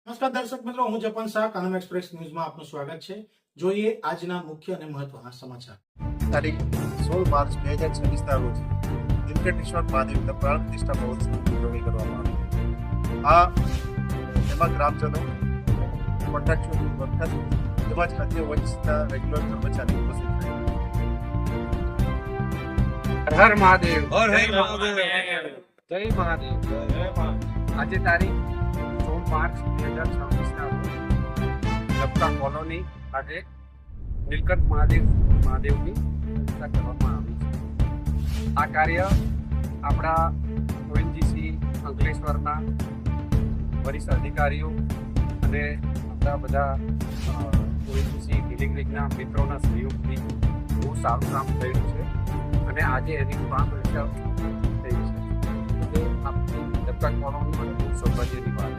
નમસ્કાર દર્શક મિત્રો, હું જપન શાહ, કાનમ એક્સપ્રેસ ન્યૂઝમાં આપનું સ્વાગત છે. જોઈએ આજના મુખ્ય અને મહત્વના સમાચાર. તારીખ 16 માર્ચ 2026ના રોજ નીલકંઠેશ્વર મહાદેવના પ્રાણ પ્રતિષ્ઠા મહોત્સવની ઉજવણી કરવામાં આવી. એમાં ગ્રામજનો, કોન્ટ્રાક્ટરો, વર્કર્સ તેમજ અન્ય વરિષ્ઠ રેગ્યુલર કર્મચારીઓ ઉપસ્થિત રહ્યા. હર મહાદેવ, હર હર જય મહાદેવ. જય મહાદેવ. આજે તારીખ 16 માર્ચ 2026ના રોજ લપકા કોલોની ખાતે નીલકંઠ મહાદેવની પ્રતિષ્ઠા કરવામાં આવી છે. આ કાર્ય આપણા ઓએનજીસી અંકલેશ્વરના વરિષ્ઠ અધિકારીઓ અને આપણા બધા ઓએનજીસી ડિલિવરીના મિત્રોના સહયોગથી બહુ સારું કામ થયું છે અને આજે એની પ્રાણ પ્રતિષ્ઠા થઈ છે. એટલે આપણી લપકા કોલોની મને બહુ સૌભાગ્યની વાત